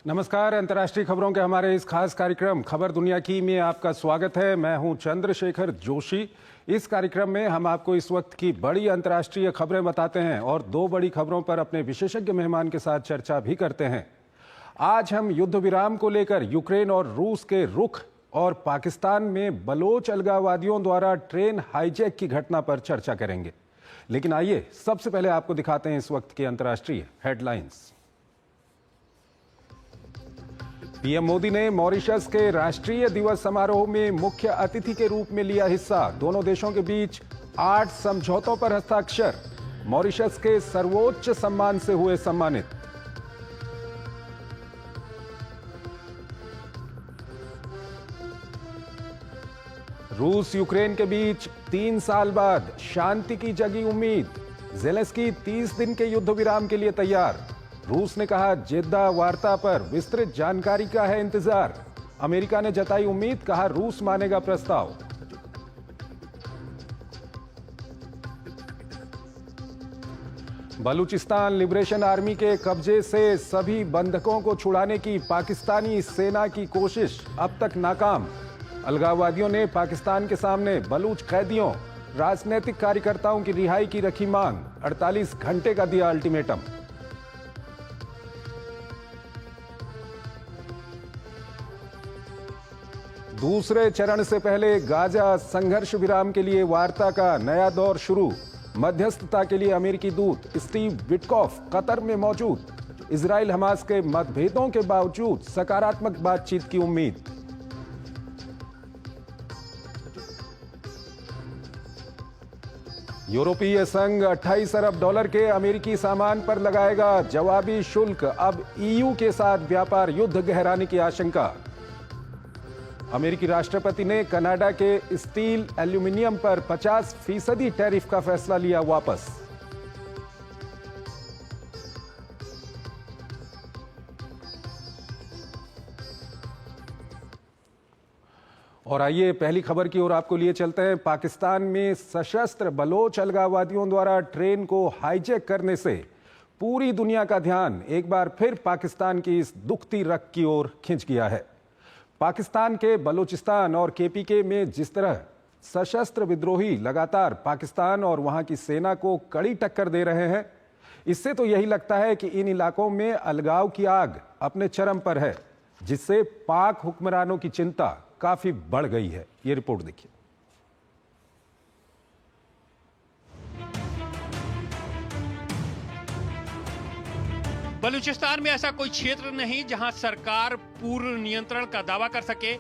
नमस्कार। अंतर्राष्ट्रीय खबरों के हमारे इस खास कार्यक्रम खबर दुनिया की में आपका स्वागत है। मैं हूं चंद्रशेखर जोशी। इस कार्यक्रम में हम आपको इस वक्त की बड़ी अंतर्राष्ट्रीय खबरें बताते हैं और दो बड़ी खबरों पर अपने विशेषज्ञ मेहमान के साथ चर्चा भी करते हैं। आज हम युद्ध विराम को लेकर यूक्रेन और रूस के रुख और पाकिस्तान में बलोच अलगाववादियों द्वारा ट्रेन हाईजैक की घटना पर चर्चा करेंगे। लेकिन आइए सबसे पहले आपको दिखाते हैं इस वक्त की अंतर्राष्ट्रीय हेडलाइंस। पीएम मोदी ने मॉरिशस के राष्ट्रीय दिवस समारोह में मुख्य अतिथि के रूप में लिया हिस्सा। दोनों देशों के बीच 8 समझौतों पर हस्ताक्षर। मॉरिशस के सर्वोच्च सम्मान से हुए सम्मानित। रूस यूक्रेन के बीच 3 साल बाद शांति की जगी उम्मीद। ज़ेलेंस्की 30 दिन के युद्ध विराम के लिए तैयार। रूस ने कहा जेद्दा वार्ता पर विस्तृत जानकारी का है इंतजार। अमेरिका ने जताई उम्मीद, कहा रूस मानेगा प्रस्ताव। बलूचिस्तान लिबरेशन आर्मी के कब्जे से सभी बंधकों को छुड़ाने की पाकिस्तानी सेना की कोशिश अब तक नाकाम। अलगाववादियों ने पाकिस्तान के सामने बलूच कैदियों, राजनीतिक कार्यकर्ताओं की रिहाई की रखी मांग। 48 घंटे का दिया अल्टीमेटम। दूसरे चरण से पहले गाजा संघर्ष विराम के लिए वार्ता का नया दौर शुरू। मध्यस्थता के लिए अमेरिकी दूत स्टीव विटकॉफ कतर में मौजूद। इजराइल हमास के मतभेदों के बावजूद सकारात्मक बातचीत की उम्मीद। यूरोपीय संघ 28 अरब डॉलर के अमेरिकी सामान पर लगाएगा जवाबी शुल्क। अब ईयू के साथ व्यापार युद्ध गहराने की आशंका। अमेरिकी राष्ट्रपति ने कनाडा के स्टील एल्यूमिनियम पर 50% टैरिफ का फैसला लिया वापस। और आइए पहली खबर की ओर आपको लिए चलते हैं। पाकिस्तान में सशस्त्र बलोच अलगाववादियों द्वारा ट्रेन को हाईजैक करने से पूरी दुनिया का ध्यान एक बार फिर पाकिस्तान की इस दुखती रग की ओर खिंच गया है। पाकिस्तान के बलूचिस्तान और केपीके में जिस तरह सशस्त्र विद्रोही लगातार पाकिस्तान और वहां की सेना को कड़ी टक्कर दे रहे हैं, इससे तो यही लगता है कि इन इलाकों में अलगाव की आग अपने चरम पर है, जिससे पाक हुक्मरानों की चिंता काफी बढ़ गई है। ये रिपोर्ट देखिए। बलूचिस्तान में ऐसा कोई क्षेत्र नहीं जहां सरकार पूर्ण नियंत्रण का दावा कर सके।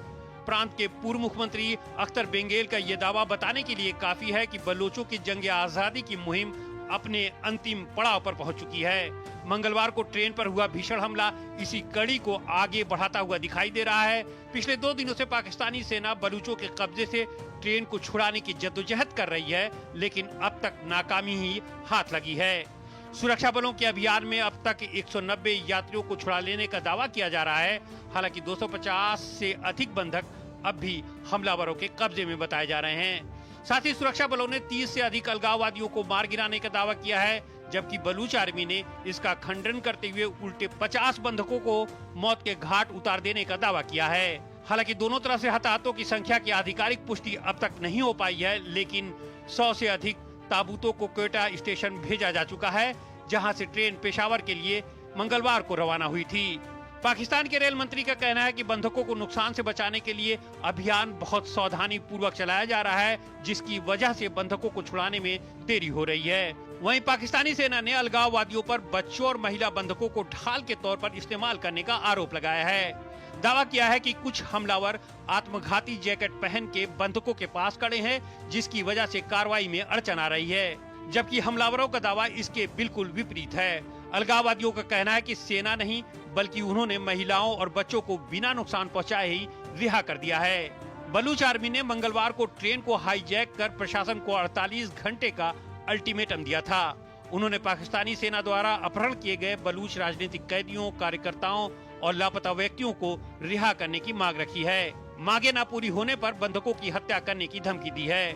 प्रांत के पूर्व मुख्यमंत्री अख्तर बेंगेल का यह दावा बताने के लिए काफी है कि बलोचों की जंग आजादी की मुहिम अपने अंतिम पड़ाव पर पहुंच चुकी है। मंगलवार को ट्रेन पर हुआ भीषण हमला इसी कड़ी को आगे बढ़ाता हुआ दिखाई दे रहा है। पिछले 2 दिनों से पाकिस्तानी सेना बलूचों के कब्जे से ट्रेन को छुड़ाने की जद्दोजहद कर रही है, लेकिन अब तक नाकामी ही हाथ लगी है। सुरक्षा बलों के अभियान में अब तक 190 यात्रियों को छुड़ा लेने का दावा किया जा रहा है। हालांकि 250 से अधिक बंधक अब भी हमलावरों के कब्जे में बताए जा रहे हैं। साथ ही सुरक्षा बलों ने 30 से अधिक अलगाववादियों को मार गिराने का दावा किया है, जबकि बलूच आर्मी ने इसका खंडन करते हुए उल्टे 50 बंधकों को मौत के घाट उतार देने का दावा किया है। हालांकि दोनों तरफ से हताहतों की संख्या की आधिकारिक पुष्टि अब तक नहीं हो पाई है, लेकिन 100 से अधिक ताबूतों को क्वेटा स्टेशन भेजा जा चुका है, जहां से ट्रेन पेशावर के लिए मंगलवार को रवाना हुई थी। पाकिस्तान के रेल मंत्री का कहना है कि बंधकों को नुकसान से बचाने के लिए अभियान बहुत सावधानी पूर्वक चलाया जा रहा है, जिसकी वजह से बंधकों को छुड़ाने में देरी हो रही है। वहीं पाकिस्तानी सेना ने अलगाववादियों पर बच्चों और महिला बंधकों को ढाल के तौर पर इस्तेमाल करने का आरोप लगाया है। दावा किया है कि कुछ हमलावर आत्मघाती जैकेट पहन के बंधकों के पास खड़े हैं, जिसकी वजह से कार्रवाई में अड़चन आ रही है, जबकि हमलावरों का दावा इसके बिल्कुल विपरीत है। अलगाववादियों का कहना है कि सेना नहीं बल्कि उन्होंने महिलाओं और बच्चों को बिना नुकसान पहुंचाए ही रिहा कर दिया है। बलूच आर्मी ने मंगलवार को ट्रेन को हाईजैक कर प्रशासन को 48 घंटे का अल्टीमेटम दिया था। उन्होंने पाकिस्तानी सेना द्वारा अपहरण किए गए बलूच राजनीतिक कैदियों, कार्यकर्ताओं और लापता व्यक्तियों को रिहा करने की मांग रखी है। मांगे न पूरी होने पर बंधकों की हत्या करने की धमकी दी है।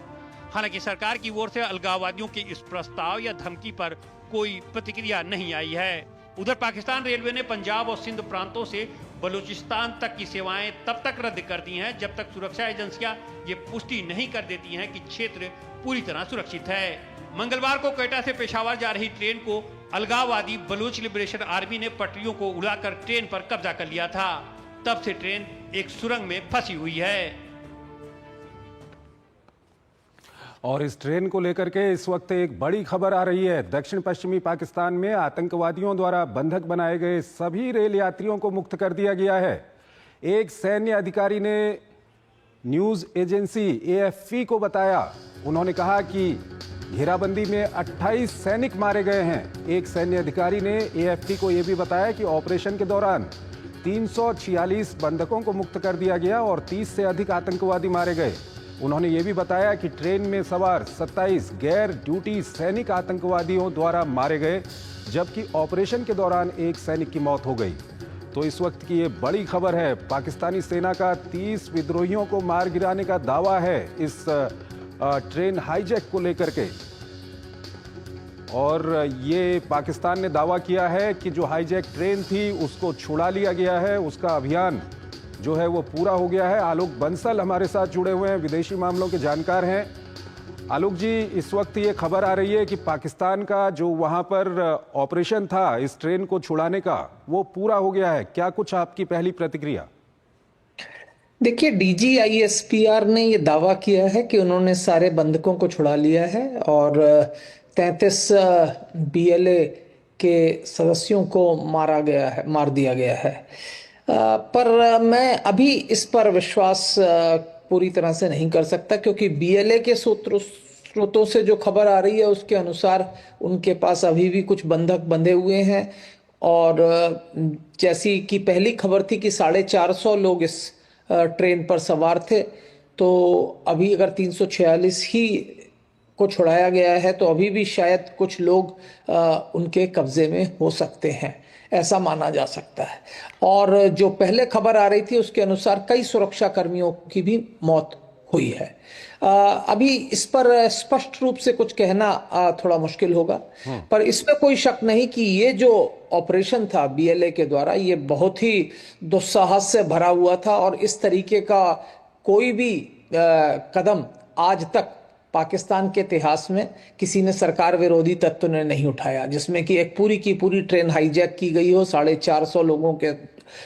हालांकि सरकार की ओर से अलगाववादियों के इस प्रस्ताव या धमकी पर कोई प्रतिक्रिया नहीं आई है। उधर पाकिस्तान रेलवे ने पंजाब और सिंध प्रांतों से बलूचिस्तान तक की सेवाएं तब तक रद्द कर दी हैं जब तक सुरक्षा एजेंसियां ये पुष्टि नहीं कर देती हैं कि क्षेत्र पूरी तरह सुरक्षित है। मंगलवार को क्वेटा से पेशावर जा रही ट्रेन को अलगाववादी बलूच लिबरेशन आर्मी ने पटरियों को उड़ाकर ट्रेन पर कब्जा कर लिया था। तब से ट्रेन एक सुरंग में फंसी हुई है। और इस ट्रेन को लेकर के इस वक्त एक बड़ी खबर आ रही है। दक्षिण पश्चिमी पाकिस्तान में आतंकवादियों द्वारा बंधक बनाए गए सभी रेल यात्रियों को मुक्त कर दिया गया है। एक सैन्य अधिकारी ने न्यूज एजेंसी AFP को बताया, उन्होंने कहा कि घेराबंदी में 28 सैनिक मारे गए हैं। एक सैन्य अधिकारी ने AFP को यह भी बताया कि ऑपरेशन के दौरान 346 बंधकों को मुक्त कर दिया गया और 30 से अधिक आतंकवादी मारे गए। उन्होंने ये भी बताया कि ट्रेन में सवार 27 गैर ड्यूटी सैनिक आतंकवादियों द्वारा मारे गए, जबकि ऑपरेशन के दौरान एक सैनिक की मौत हो गई। तो इस वक्त की ये बड़ी खबर है। पाकिस्तानी सेना का 30 विद्रोहियों को मार गिराने का दावा है इस ट्रेन हाईजैक को लेकर के। और ये पाकिस्तान ने दावा किया है कि जो हाईजैक ट्रेन थी उसको छुड़ा लिया गया है, उसका अभियान जो है वो पूरा हो गया है। आलोक बंसल हमारे साथ जुड़े हुए हैं, विदेशी मामलों के जानकार हैं। आलोक जी, इस वक्त ये खबर आ रही है कि पाकिस्तान का जो वहां पर ऑपरेशन था इस ट्रेन को छुड़ाने का, वो पूरा हो गया है। क्या कुछ आपकी पहली प्रतिक्रिया? देखिए, DGISPR ने ये दावा किया है कि उन्होंने सारे बंधकों को छुड़ा लिया है और 33 BLA के सदस्यों को मार दिया गया है। पर मैं अभी इस पर विश्वास पूरी तरह से नहीं कर सकता, क्योंकि BLA के स्रोतों से जो खबर आ रही है उसके अनुसार उनके पास अभी भी कुछ बंधक बंधे हुए हैं। और जैसी कि पहली खबर थी कि 450 लोग इस ट्रेन पर सवार थे, तो अभी अगर 346 ही को छुड़ाया गया है तो अभी भी शायद कुछ लोग उनके कब्जे में हो सकते हैं, ऐसा माना जा सकता है। और जो पहले खबर आ रही थी उसके अनुसार कई सुरक्षा कर्मियों की भी मौत हुई है। अभी इस पर स्पष्ट रूप से कुछ कहना थोड़ा मुश्किल होगा, पर इसमें कोई शक नहीं कि ये जो ऑपरेशन था BLA के द्वारा, ये बहुत ही दुस्साहस से भरा हुआ था और इस तरीके का कोई भी कदम आज तक पाकिस्तान के इतिहास में किसी ने सरकार विरोधी तत्व ने नहीं उठाया, जिसमें कि एक पूरी की पूरी ट्रेन हाईजैक की गई हो 450 लोगों के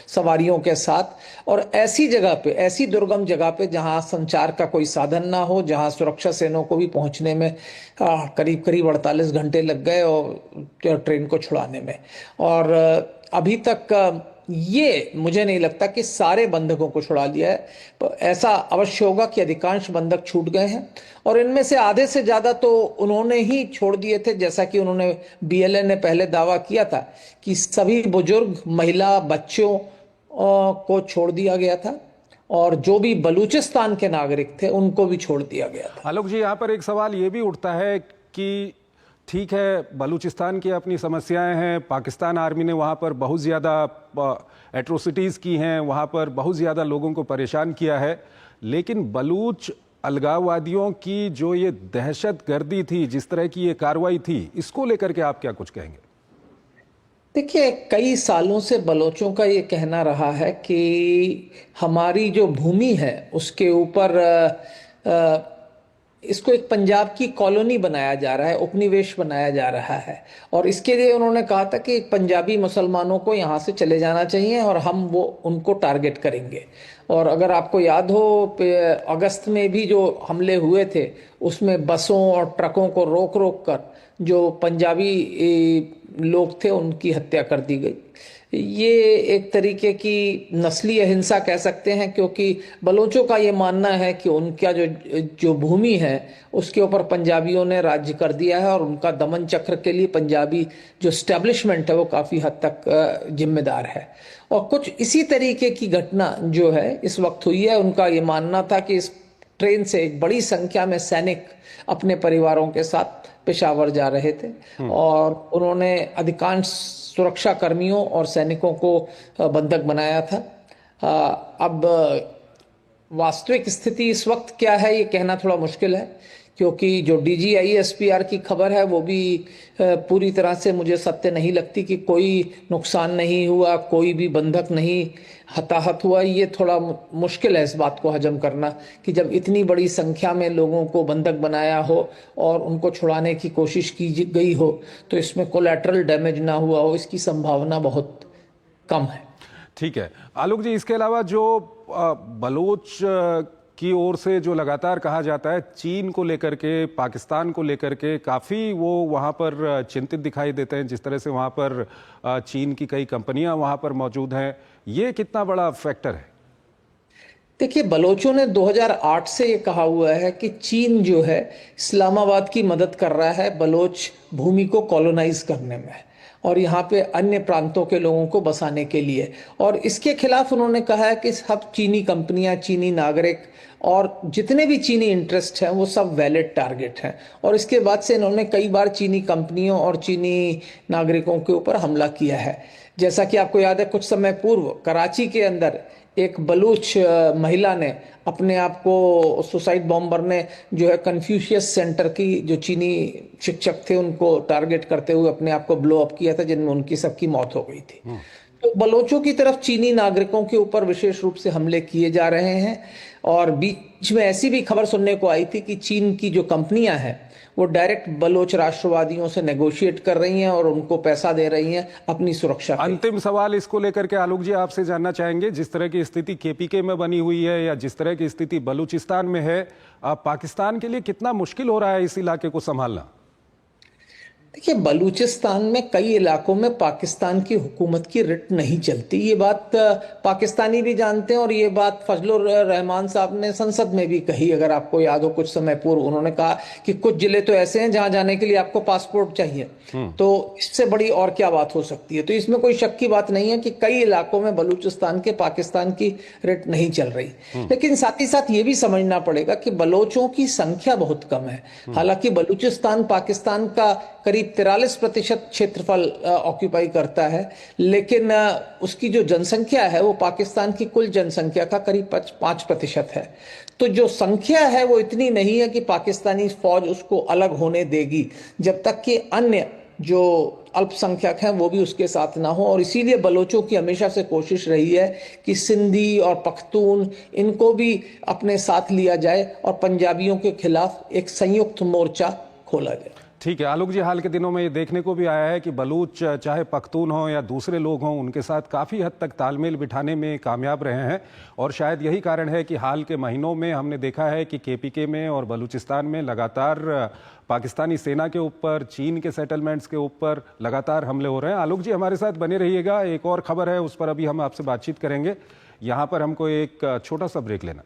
सवारियों के साथ, और ऐसी जगह पे, ऐसी दुर्गम जगह पे जहां संचार का कोई साधन ना हो, जहां सुरक्षा सेनाओं को भी पहुंचने में करीब 48 घंटे लग गए और ट्रेन को छुड़ाने में। और अभी तक ये मुझे नहीं लगता कि सारे बंधकों को छुड़ा लिया है। ऐसा अवश्य होगा कि अधिकांश बंधक छूट गए हैं और इनमें से आधे से ज्यादा तो उन्होंने ही छोड़ दिए थे, जैसा कि उन्होंने BLA ने पहले दावा किया था कि सभी बुजुर्ग, महिला, बच्चों को छोड़ दिया गया था और जो भी बलूचिस्तान के नागरिक थे उनको भी छोड़ दिया गया था। आलोक जी, यहाँ पर एक सवाल ये भी उठता है कि ठीक है, बलूचिस्तान की अपनी समस्याएं हैं, पाकिस्तान आर्मी ने वहाँ पर बहुत ज़्यादा एट्रोसिटीज़ की हैं, वहाँ पर बहुत ज़्यादा लोगों को परेशान किया है, लेकिन बलूच अलगाववादियों की जो ये दहशतगर्दी थी, जिस तरह की ये कार्रवाई थी, इसको लेकर के आप क्या कुछ कहेंगे? देखिए, कई सालों से बलोचों का ये कहना रहा है कि हमारी जो भूमि है उसके ऊपर इसको एक पंजाब की कॉलोनी बनाया जा रहा है, उपनिवेश बनाया जा रहा है, और इसके लिए उन्होंने कहा था कि पंजाबी मुसलमानों को यहाँ से चले जाना चाहिए और हम वो उनको टारगेट करेंगे। और अगर आपको याद हो, अगस्त में भी जो हमले हुए थे उसमें बसों और ट्रकों को रोक रोक कर जो पंजाबी लोग थे उनकी हत्या कर दी गई। ये एक तरीके की नस्ली अहिंसा कह सकते हैं, क्योंकि बलोचों का ये मानना है कि उनका जो भूमि है उसके ऊपर पंजाबियों ने राज्य कर दिया है और उनका दमन चक्र के लिए पंजाबी जो एस्टेब्लिशमेंट है वो काफ़ी हद तक जिम्मेदार है। और कुछ इसी तरीके की घटना जो है इस वक्त हुई है। उनका ये मानना था कि इस ट्रेन से एक बड़ी संख्या में सैनिक अपने परिवारों के साथ पेशावर जा रहे थे और उन्होंने अधिकांश सुरक्षा कर्मियों और सैनिकों को बंधक बनाया था। अब वास्तविक स्थिति इस वक्त क्या है ये कहना थोड़ा मुश्किल है, क्योंकि जो DGISPR की खबर है वो भी पूरी तरह से मुझे सत्य नहीं लगती कि कोई नुकसान नहीं हुआ, कोई भी बंधक नहीं हताहत हुआ। ये थोड़ा मुश्किल है इस बात को हजम करना कि जब इतनी बड़ी संख्या में लोगों को बंधक बनाया हो और उनको छुड़ाने की कोशिश की गई हो तो इसमें कोलैटरल डैमेज ना हुआ हो, इसकी संभावना बहुत कम है। ठीक है आलोक जी, इसके अलावा जो बलोच की ओर से जो लगातार कहा जाता है चीन को लेकर के, पाकिस्तान को लेकर के काफ़ी वो वहाँ पर चिंतित दिखाई देते हैं, जिस तरह से वहाँ पर चीन की कई कंपनियां वहाँ पर मौजूद हैं, ये कितना बड़ा फैक्टर है? देखिए, बलोचों ने 2008 से ये कहा हुआ है कि चीन जो है इस्लामाबाद की मदद कर रहा है बलोच भूमि को कॉलोनाइज करने में और यहाँ पे अन्य प्रांतों के लोगों को बसाने के लिए। और इसके खिलाफ उन्होंने कहा है कि सब चीनी कंपनियां, चीनी नागरिक और जितने भी चीनी इंटरेस्ट हैं वो सब वैलिड टारगेट हैं। और इसके बाद से इन्होंने कई बार चीनी कंपनियों और चीनी नागरिकों के ऊपर हमला किया है। जैसा कि आपको याद है, कुछ समय पूर्व कराची के अंदर एक बलूच महिला ने अपने आप को, सुसाइड बॉम्बर ने जो है कन्फ्यूशियस सेंटर की जो चीनी शिक्षक थे उनको टारगेट करते हुए अपने आप को ब्लो अप किया था, जिनमें उनकी सबकी मौत हो गई थी। तो बलोचों की तरफ चीनी नागरिकों के ऊपर विशेष रूप से हमले किए जा रहे हैं। और बीच में ऐसी भी खबर सुनने को आई थी कि चीन की जो कंपनियां हैं वो डायरेक्ट बलोच राष्ट्रवादियों से नेगोशिएट कर रही हैं और उनको पैसा दे रही हैं अपनी सुरक्षा के। अंतिम सवाल इसको लेकर के आलोक जी आपसे जानना चाहेंगे, जिस तरह की स्थिति KPK में बनी हुई है या जिस तरह की स्थिति बलूचिस्तान में है, पाकिस्तान के लिए कितना मुश्किल हो रहा है इस इलाके को संभालना? देखिए, बलूचिस्तान में कई इलाकों में पाकिस्तान की हुकूमत की रिट नहीं चलती। ये बात पाकिस्तानी भी जानते हैं और ये बात फजलुर रहमान साहब ने संसद में भी कही। अगर आपको याद हो, कुछ समय पूर्व उन्होंने कहा कि कुछ जिले तो ऐसे हैं जहां जाने के लिए आपको पासपोर्ट चाहिए। तो इससे बड़ी और क्या बात हो सकती है? तो इसमें कोई शक की बात नहीं है कि कई इलाकों में बलूचिस्तान के पाकिस्तान की रिट नहीं चल रही। लेकिन साथ ही साथ ये भी समझना पड़ेगा कि बलोचों की संख्या बहुत कम है। हालांकि बलूचिस्तान पाकिस्तान का करीब 43% क्षेत्रफल ऑक्यूपाई करता है, लेकिन उसकी जो जनसंख्या है वो पाकिस्तान की कुल जनसंख्या का करीब 5% है। तो जो संख्या है वो इतनी नहीं है कि पाकिस्तानी फौज उसको अलग होने देगी जब तक कि अन्य जो अल्पसंख्यक हैं वो भी उसके साथ ना हो। और इसीलिए बलोचों की हमेशा से कोशिश रही है कि सिंधी और पख्तून इनको भी अपने साथ लिया जाए और पंजाबियों के खिलाफ एक संयुक्त मोर्चा खोला जाए। ठीक है आलोक जी, हाल के दिनों में ये देखने को भी आया है कि बलूच चाहे पख्तून हो या दूसरे लोग हों, उनके साथ काफ़ी हद तक तालमेल बिठाने में कामयाब रहे हैं। और शायद यही कारण है कि हाल के महीनों में हमने देखा है कि KPK में और बलूचिस्तान में लगातार पाकिस्तानी सेना के ऊपर, चीन के सेटलमेंट्स के ऊपर लगातार हमले हो रहे हैं। आलोक जी हमारे साथ बने रहिएगा, एक और खबर है उस पर अभी हम आपसे बातचीत करेंगे। यहाँ पर हमको एक छोटा सा ब्रेक लेना।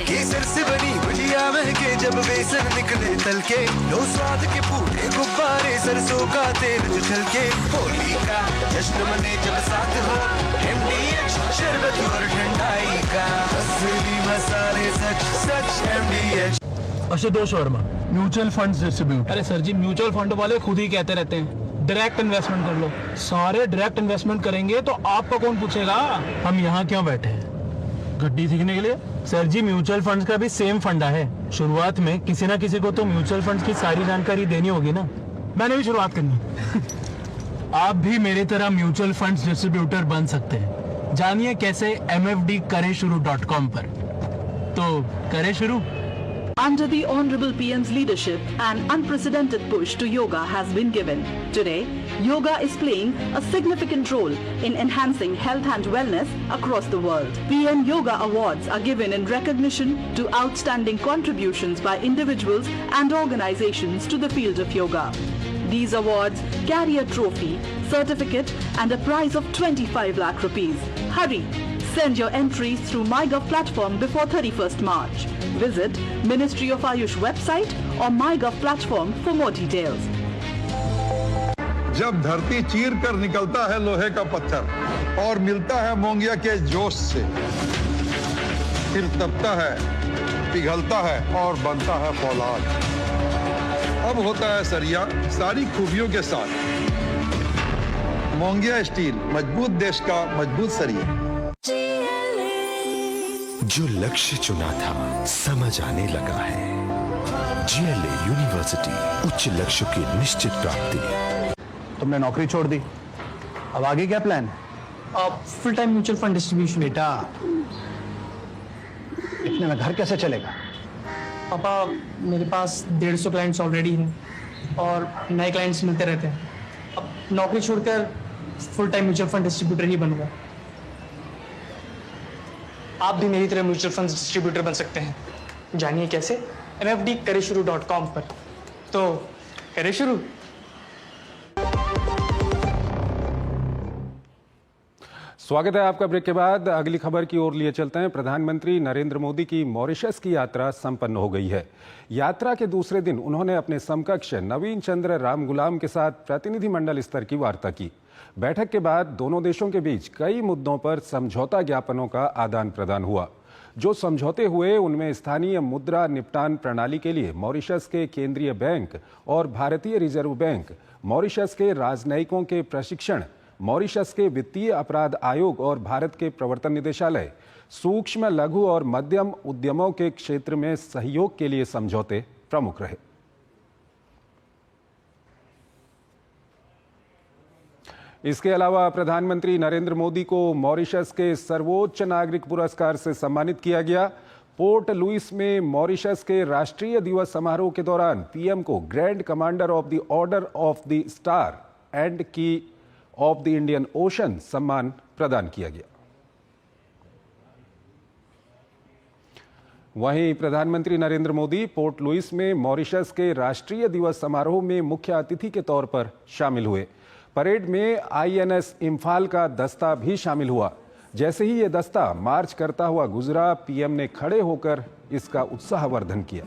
केसर से बनी गुजिया महके जब बेसन निकले तल के, लो स्वाद के पूरे गुब्बारे, सरसों का तेल जो छलके, होली का जश्न मने जब साथ हो, MDH शरबत और ठंडाई का, असली मसाले सच सच MDH। Ashutosh Verma, mutual funds distribute. अरे सर जी, म्यूचुअल फंड वाले खुद ही कहते रहते हैं डायरेक्ट इन्वेस्टमेंट कर लो। सारे डायरेक्ट इन्वेस्टमेंट करेंगे तो आपका कौन पूछेगा? हम यहाँ क्यों बैठे हैं, गड्डी सीखने के लिए? सर जी, म्यूचुअल फंड्स का भी सेम फंडा है। शुरुआत में किसी ना किसी को तो म्यूचुअल फंड्स की सारी जानकारी देनी होगी ना। मैंने भी शुरुआत करनी। आप भी मेरी तरह म्यूचुअल फंड्स डिस्ट्रीब्यूटर बन सकते हैं। जानिए कैसे mfdkaresshuru.com पर। तो करें शुरू। Under the Honorable PM's leadership, an unprecedented push to yoga has been given. Today, yoga is playing a significant role in enhancing health and wellness across the world. PM Yoga Awards are given in recognition to outstanding contributions by individuals and organizations to the field of yoga. These awards carry a trophy, certificate and a prize of 25 lakh rupees. Hurry! Send your entries through MyGov platform before 31st March. Visit Ministry of Ayush website or MyGov platform for more details. जब धरती चीर कर निकलता है लोहे का पत्थर और मिलता है मोंगिया के जोश से, फिर तपता है, पिघलता है और बनता है फौलाद। अब होता है सरिया सारी खूबियों के साथ, मोंगिया स्टील, मजबूत देश का मजबूत शरीर। जो लक्ष्य चुना था समझ आने लगा है। GLA यूनिवर्सिटी, उच्च लक्ष्य की निश्चित प्राप्ति। तुमने नौकरी छोड़ दी, अब आगे क्या प्लान है? Full time mutual fund distribution. बेटा, इतने में घर कैसे चलेगा? पापा, मेरे पास 150 क्लाइंट्स ऑलरेडी हैं और नए क्लाइंट्स मिलते रहते हैं। अब नौकरी छोड़कर full time mutual fund distributor ही बनूंगा। आप भी मेरी तरह म्यूचुअल फंड डिस्ट्रीब्यूटर बन सकते हैं। जानिए कैसे? mfdkareshuru.com पर। तो करें शुरू। स्वागत है आपका। ब्रेक के बाद अगली खबर की ओर लिए चलते हैं। प्रधानमंत्री नरेंद्र मोदी की मॉरिशस की यात्रा संपन्न हो गई है। यात्रा के दूसरे दिन उन्होंने अपने समकक्ष नवीन चंद्र रामगुलाम के साथ प्रतिनिधिमंडल स्तर की वार्ता की। बैठक के बाद दोनों देशों के बीच कई मुद्दों पर समझौता ज्ञापनों का आदान प्रदान हुआ। जो समझौते हुए उनमें स्थानीय मुद्रा निपटान प्रणाली के लिए मॉरिशस के केंद्रीय बैंक और भारतीय रिजर्व बैंक, मॉरिशस के राजनयिकों के प्रशिक्षण, मॉरिशस के वित्तीय अपराध आयोग और भारत के प्रवर्तन निदेशालय, सूक्ष्म लघु और मध्यम उद्यमों के क्षेत्र में सहयोग के लिए समझौते प्रमुख रहे। इसके अलावा प्रधानमंत्री नरेंद्र मोदी को मॉरिशस के सर्वोच्च नागरिक पुरस्कार से सम्मानित किया गया। पोर्ट लुइस में मॉरिशस के राष्ट्रीय दिवस समारोह के दौरान पीएम को grand commander of the order of the star and की ऑफ द इंडियन ओशन सम्मान प्रदान किया गया। वहीं प्रधानमंत्री नरेंद्र मोदी पोर्ट लुइस में मॉरिशस के राष्ट्रीय दिवस समारोह में मुख्य अतिथि के तौर पर शामिल हुए। परेड में INS इम्फाल का दस्ता भी शामिल हुआ। जैसे ही यह दस्ता मार्च करता हुआ गुजरा, पीएम ने खड़े होकर इसका उत्साहवर्धन किया।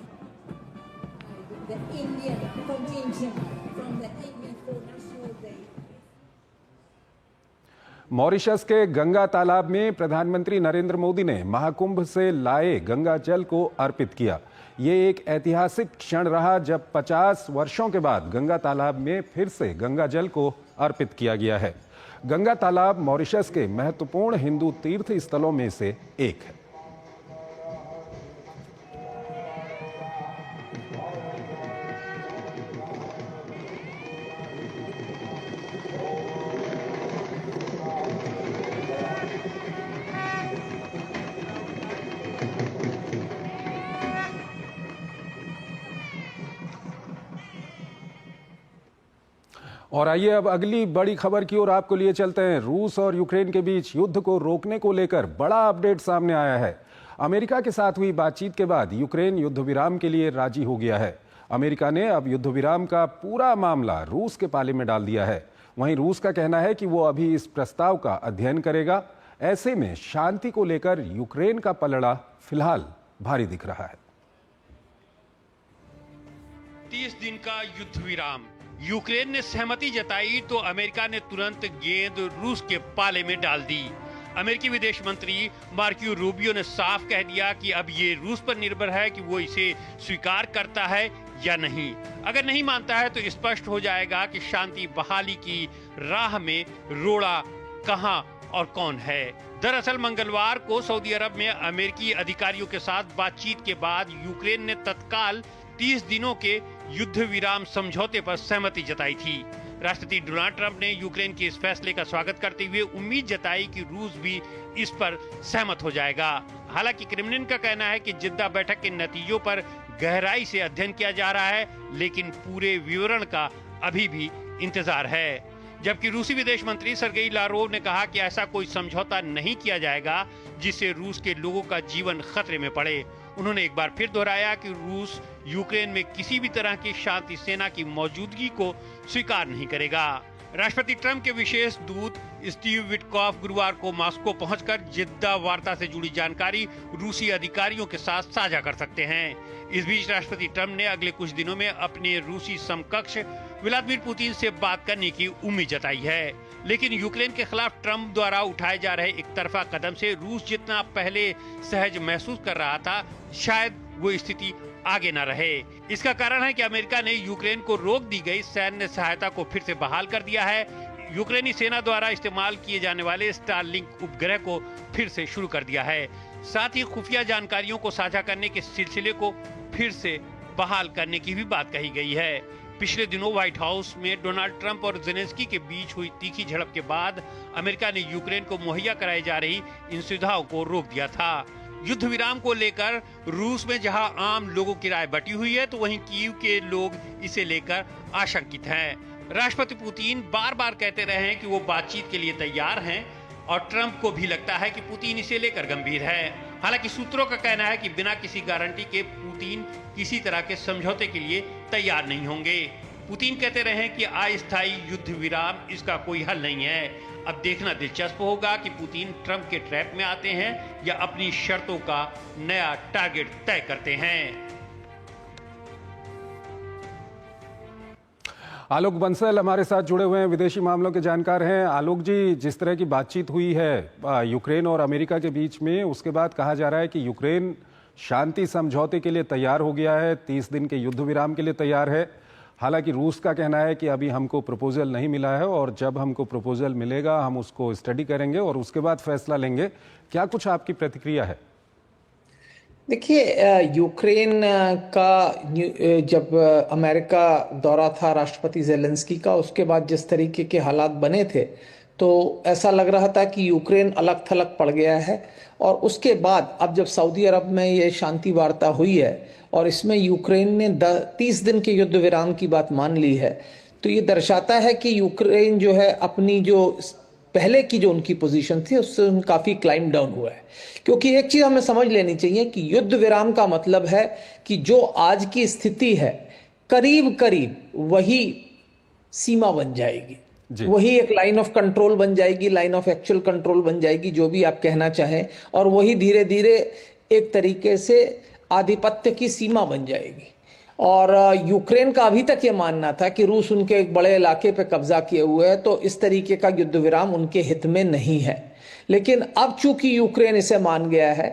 मॉरिशस के गंगा तालाब में प्रधानमंत्री नरेंद्र मोदी ने महाकुंभ से लाए गंगा जल को अर्पित किया। ये एक ऐतिहासिक क्षण रहा जब 50 वर्षों के बाद गंगा तालाब में फिर से गंगा जल को अर्पित किया गया है। गंगा तालाब मॉरिशस के महत्वपूर्ण हिंदू तीर्थ स्थलों में से एक है। और आइए अब अगली बड़ी खबर की ओर आपको लिए चलते हैं। रूस और यूक्रेन के बीच युद्ध को रोकने को लेकर बड़ा अपडेट सामने आया है। अमेरिका के साथ हुई बातचीत के बाद यूक्रेन युद्ध विराम के लिए राजी हो गया है। अमेरिका ने अब युद्ध विराम का पूरा मामला रूस के पाले में डाल दिया है। वहीं रूस का कहना है कि वो अभी इस प्रस्ताव का अध्ययन करेगा। ऐसे में शांति को लेकर यूक्रेन का पलड़ा फिलहाल भारी दिख रहा है। 30 दिन का युद्ध विराम, यूक्रेन ने सहमति जताई तो अमेरिका ने तुरंत गेंद रूस के पाले में डाल दी। अमेरिकी विदेश मंत्री मार्को रूबियो ने साफ कह दिया कि अब ये रूस पर निर्भर है कि वो इसे स्वीकार करता है या नहीं। अगर नहीं मानता है तो स्पष्ट हो जाएगा कि शांति बहाली की राह में रोड़ा कहां और कौन है। दरअसल मंगलवार को सऊदी अरब में अमेरिकी अधिकारियों के साथ बातचीत के बाद यूक्रेन ने तत्काल 30 दिनों के युद्ध विराम समझौते पर सहमति जताई थी। राष्ट्रपति डोनाल्ड ट्रंप ने यूक्रेन के इस फैसले का स्वागत करते हुए उम्मीद जताई कि रूस भी इस पर सहमत हो जाएगा। हालांकि क्रेमलिन का कहना है कि जिद्दा बैठक के नतीजों पर गहराई से अध्ययन किया जा रहा है, लेकिन पूरे विवरण का अभी भी इंतजार है। जबकि रूसी विदेश मंत्री सर्गेई लारोव ने कहा कि ऐसा कोई समझौता नहीं किया जाएगा जिससे रूस के लोगों का जीवन खतरे में पड़े। उन्होंने एक बार फिर दोहराया कि रूस यूक्रेन में किसी भी तरह की शांति सेना की मौजूदगी को स्वीकार नहीं करेगा। राष्ट्रपति ट्रंप के विशेष दूत स्टीव विटकॉफ गुरुवार को मॉस्को पहुंचकर जिद्दा वार्ता से जुड़ी जानकारी रूसी अधिकारियों के साथ साझा कर सकते हैं। इस बीच राष्ट्रपति ट्रंप ने अगले कुछ दिनों में अपने रूसी समकक्ष व्लादिमीर पुतिन से बात करने की उम्मीद जताई है। लेकिन यूक्रेन के खिलाफ ट्रंप द्वारा उठाए जा रहे एक तरफा कदम से रूस जितना पहले सहज महसूस कर रहा था, शायद वो स्थिति आगे न रहे। इसका कारण है कि अमेरिका ने यूक्रेन को रोक दी गई सैन्य सहायता को फिर से बहाल कर दिया है। यूक्रेनी सेना द्वारा इस्तेमाल किए जाने वाले स्टारलिंक उपग्रह को फिर से शुरू कर दिया है। साथ ही खुफिया जानकारियों को साझा करने के सिलसिले को फिर से बहाल करने की भी बात कही गई है। पिछले दिनों व्हाइट हाउस में डोनाल्ड ट्रंप और ज़ेलेंस्की के बीच हुई तीखी झड़प के बाद अमेरिका ने यूक्रेन को मुहैया कराई जा रही इन सुविधाओं को रोक दिया था। युद्ध विराम को लेकर रूस में जहां आम लोगों की राय बटी हुई है, तो वहीं कीव के लोग इसे लेकर आशंकित हैं। राष्ट्रपति पुतिन बार बार कहते रहे हैं कि वो बातचीत के लिए तैयार हैं और ट्रंप को भी लगता है कि पुतिन इसे लेकर गंभीर है। हालांकि सूत्रों का कहना है कि बिना किसी गारंटी के पुतिन किसी तरह के समझौते के लिए तैयार नहीं होंगे। पुतिन कहते रहे कि अस्थायी युद्ध विराम इसका कोई हल नहीं है। अब देखना दिलचस्प होगा कि पुतिन ट्रंप के ट्रैप में आते हैं या अपनी शर्तों का नया टारगेट तय करते हैं। आलोक बंसल हमारे साथ जुड़े हुए हैं, विदेशी मामलों के जानकार हैं। आलोक जी, जिस तरह की बातचीत हुई है यूक्रेन और अमेरिका के बीच में, उसके बाद कहा जा रहा है कि यूक्रेन शांति समझौते के लिए तैयार हो गया है, 30 दिन के युद्ध विराम के लिए तैयार है। हालांकि रूस का कहना है कि अभी हमको प्रपोजल नहीं मिला है और जब हमको प्रपोजल मिलेगा हम उसको स्टडी करेंगे और उसके बाद फैसला लेंगे। क्या कुछ आपकी प्रतिक्रिया है? देखिए, यूक्रेन का जब अमेरिका दौरा था राष्ट्रपति ज़ेलेंस्की का, उसके बाद जिस तरीके के हालात बने थे तो ऐसा लग रहा था कि यूक्रेन अलग थलग पड़ गया है। और उसके बाद अब जब सऊदी अरब में ये शांति वार्ता हुई है और इसमें यूक्रेन ने 30 दिन के युद्ध विराम की बात मान ली है, तो ये दर्शाता है कि यूक्रेन जो है अपनी जो पहले की जो उनकी पोजीशन थी उससे काफी क्लाइम डाउन हुआ है। क्योंकि एक चीज हमें समझ लेनी चाहिए कि युद्ध विराम का मतलब है कि जो आज की स्थिति है करीब करीब वही सीमा बन जाएगी, वही एक लाइन ऑफ कंट्रोल बन जाएगी, लाइन ऑफ एक्चुअल कंट्रोल बन जाएगी, जो भी आप कहना चाहें, और वही धीरे धीरे एक तरीके से आधिपत्य की सीमा बन जाएगी। और यूक्रेन का अभी तक ये मानना था कि रूस उनके एक बड़े इलाके पे कब्जा किए हुए है, तो इस तरीके का युद्ध विराम उनके हित में नहीं है। लेकिन अब चूंकि यूक्रेन इसे मान गया है,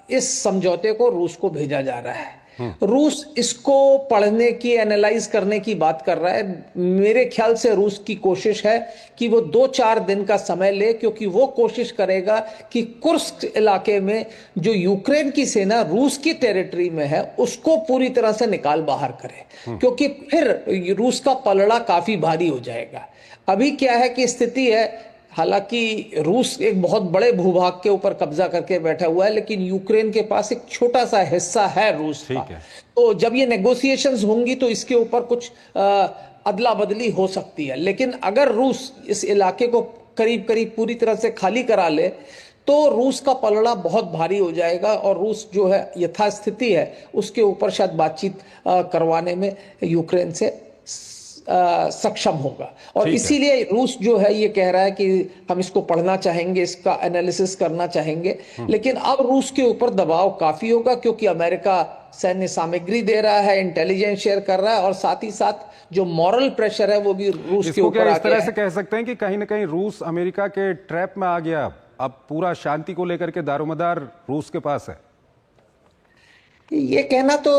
इस समझौते को रूस को भेजा जा रहा है। रूस इसको पढ़ने की, एनालाइज करने की बात कर रहा है। मेरे ख्याल से रूस की कोशिश है कि वो 2-4 दिन का समय ले, क्योंकि वो कोशिश करेगा कि कुर्स्क इलाके में जो यूक्रेन की सेना रूस की टेरिटरी में है उसको पूरी तरह से निकाल बाहर करे, क्योंकि फिर रूस का पलड़ा काफी भारी हो जाएगा। अभी क्या है कि स्थिति है, हालांकि रूस एक बहुत बड़े भूभाग के ऊपर कब्जा करके बैठा हुआ है, लेकिन यूक्रेन के पास एक छोटा सा हिस्सा है रूस का। तो जब ये नेगोशिएशंस होंगी तो इसके ऊपर कुछ अदला बदली हो सकती है। लेकिन अगर रूस इस इलाके को करीब करीब पूरी तरह से खाली करा ले तो रूस का पलड़ा बहुत भारी हो जाएगा और रूस जो है यथास्थिति है उसके ऊपर शायद बातचीत करवाने में यूक्रेन से सक्षम होगा। और इसीलिए रूस जो है ये कह रहा है कि हम इसको पढ़ना चाहेंगे, इसका एनालिसिस करना चाहेंगे। लेकिन अब रूस के ऊपर दबाव काफी होगा, क्योंकि अमेरिका सैन्य सामग्री दे रहा है, इंटेलिजेंस शेयर कर रहा है, और साथ ही साथ जो मॉरल प्रेशर है वो भी रूस के ऊपर आ गया है। इस तरह से कह सकते हैं कि कहीं ना कहीं रूस अमेरिका के ट्रैप में आ गया। अब पूरा शांति को लेकर के दारोमदार रूस के पास है। ये कहना तो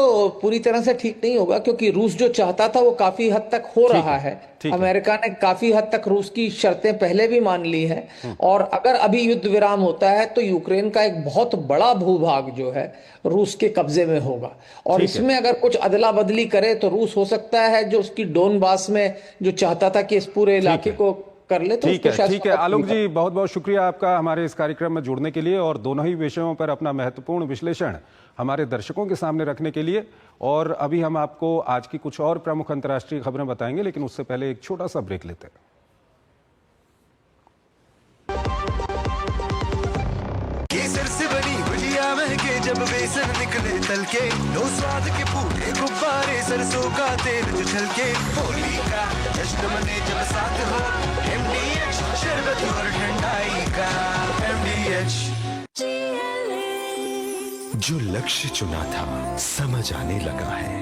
पूरी तरह से ठीक नहीं होगा, क्योंकि रूस जो चाहता था वो काफी हद तक हो रहा है। अमेरिका ने काफी हद तक रूस की शर्तें पहले भी मान ली हैं, और अगर अभी युद्ध विराम होता है तो यूक्रेन का एक बहुत बड़ा भूभाग जो है रूस के कब्जे में होगा। और इसमें अगर कुछ अदला बदली करे तो रूस हो सकता है जो उसकी डोनबास में जो चाहता था कि इस पूरे इलाके को कर ले, तो ठीक है। आलोक जी, बहुत बहुत शुक्रिया आपका हमारे इस कार्यक्रम में जुड़ने के लिए और दोनों ही विषयों पर अपना महत्वपूर्ण विश्लेषण हमारे दर्शकों के सामने रखने के लिए। और अभी हम आपको आज की कुछ और प्रमुख अंतर्राष्ट्रीय खबरें बताएंगे, लेकिन उससे पहले एक छोटा सा ब्रेक लेते हैं। केसर से बनी गुजिया महके जब बेसन निकले तलके, लो स्वाद के पूरे गुब्बारे सरसों का तेल जो छलके, होली का जश्न मने जब साथ हो, MDH शरबत और ठंडाई का MDH। जो लक्ष्य चुना था समझ आने लगा है।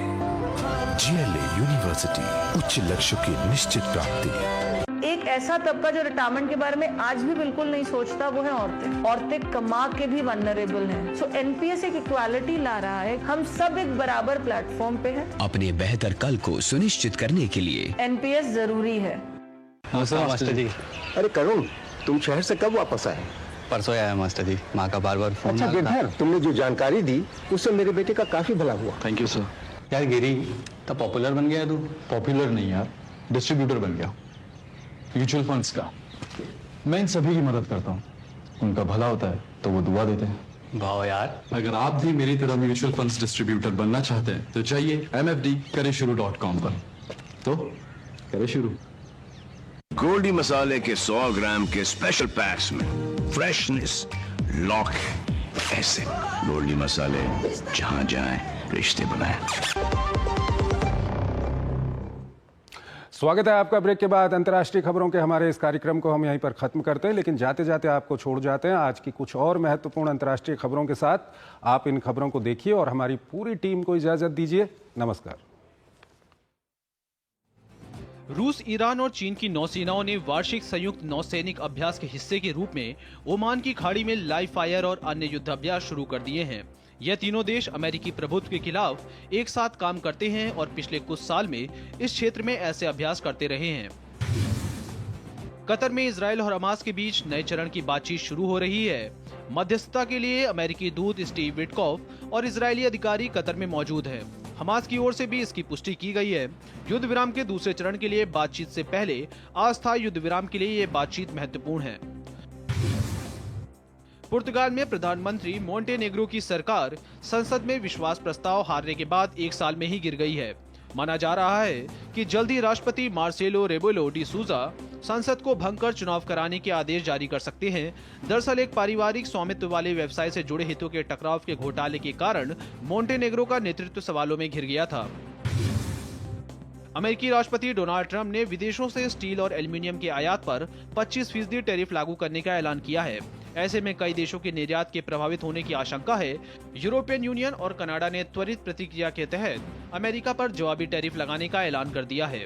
GLA यूनिवर्सिटी, उच्च लक्ष्य की निश्चित प्राप्ति। एक ऐसा तबका जो रिटायरमेंट के बारे में आज भी बिल्कुल नहीं सोचता, वो है औरतें। औरतें कमा के भी वल्नरेबल हैं। सो NPS एक इक्वालिटी ला रहा है, हम सब एक बराबर प्लेटफॉर्म पे हैं। अपने बेहतर कल को सुनिश्चित करने के लिए NPS जरूरी है। नमस्कार मास्टर जी। अरे करुण, तुम शहर से कब वापस आए? परसों आया मास्टर जी, माँ का बार बार फोन। अच्छा गिरधर, तुमने जो जानकारी दी उससे मेरे बेटे का काफी भला हुआ। Thank you sir. यार गिरी, तो पॉपुलर बन गया तू। पॉपुलर नहीं यार, डिस्ट्रीब्यूटर बन गया म्यूचुअल फंड्स का। मैं इन सभी की मदद करता हूँ, उनका भला होता है तो वो दुआ देते हैं। वाह यार, अगर आप भी मेरी तरह म्यूचुअल फंड्स डिस्ट्रीब्यूटर बनना चाहते हैं तो चाहिए mfdkareshuru.com पर। तो करें शुरू। गोल्डी मसाले के 100 ग्राम के स्पेशल पैक्स में फ्रेशनेस लॉक ऐसे। गोल्डी मसाले, जहां जाएं रिश्ते बनाएं। स्वागत है आपका। ब्रेक के बाद अंतर्राष्ट्रीय खबरों के हमारे इस कार्यक्रम को हम यहीं पर खत्म करते हैं, लेकिन जाते जाते आपको छोड़ जाते हैं आज की कुछ और महत्वपूर्ण अंतर्राष्ट्रीय खबरों के साथ। आप इन खबरों को देखिए और हमारी पूरी टीम को इजाजत दीजिए। नमस्कार। रूस, ईरान और चीन की नौसेनाओं ने वार्षिक संयुक्त नौसैनिक अभ्यास के हिस्से के रूप में ओमान की खाड़ी में लाइव फायर और अन्य युद्धाभ्यास शुरू कर दिए हैं। यह तीनों देश अमेरिकी प्रभुत्व के खिलाफ एक साथ काम करते हैं और पिछले कुछ साल में इस क्षेत्र में ऐसे अभ्यास करते रहे हैं। कतर में इजरायल और हमास के बीच नए चरण की बातचीत शुरू हो रही है। मध्यस्थता के लिए अमेरिकी दूत स्टीव विटकॉफ और इजरायली अधिकारी कतर में मौजूद हैं। हमास की ओर से भी इसकी पुष्टि की गई है। युद्ध विराम के दूसरे चरण के लिए बातचीत से पहले अस्थायी युद्ध विराम के लिए ये बातचीत महत्वपूर्ण है। पुर्तगाल में प्रधानमंत्री मोंटेनेग्रो की सरकार संसद में विश्वास प्रस्ताव हारने के बाद एक साल में ही गिर गई है। माना जा रहा है कि जल्द ही राष्ट्रपति मार्सेलो रेबेलो डी सूजा संसद को भंग कर चुनाव कराने के आदेश जारी कर सकते हैं। दरअसल एक पारिवारिक स्वामित्व वाले व्यवसाय से जुड़े हितों के टकराव के घोटाले के कारण मोंटेनेग्रो का नेतृत्व सवालों में घिर गया था। अमेरिकी राष्ट्रपति डोनाल्ड ट्रंप ने विदेशों से स्टील और एल्यूमीनियम के आयात पर 25% टैरिफ लागू करने का ऐलान किया है। ऐसे में कई देशों के निर्यात के प्रभावित होने की आशंका है। यूरोपियन यूनियन और कनाडा ने त्वरित प्रतिक्रिया के तहत अमेरिका पर जवाबी टैरिफ लगाने का ऐलान कर दिया है।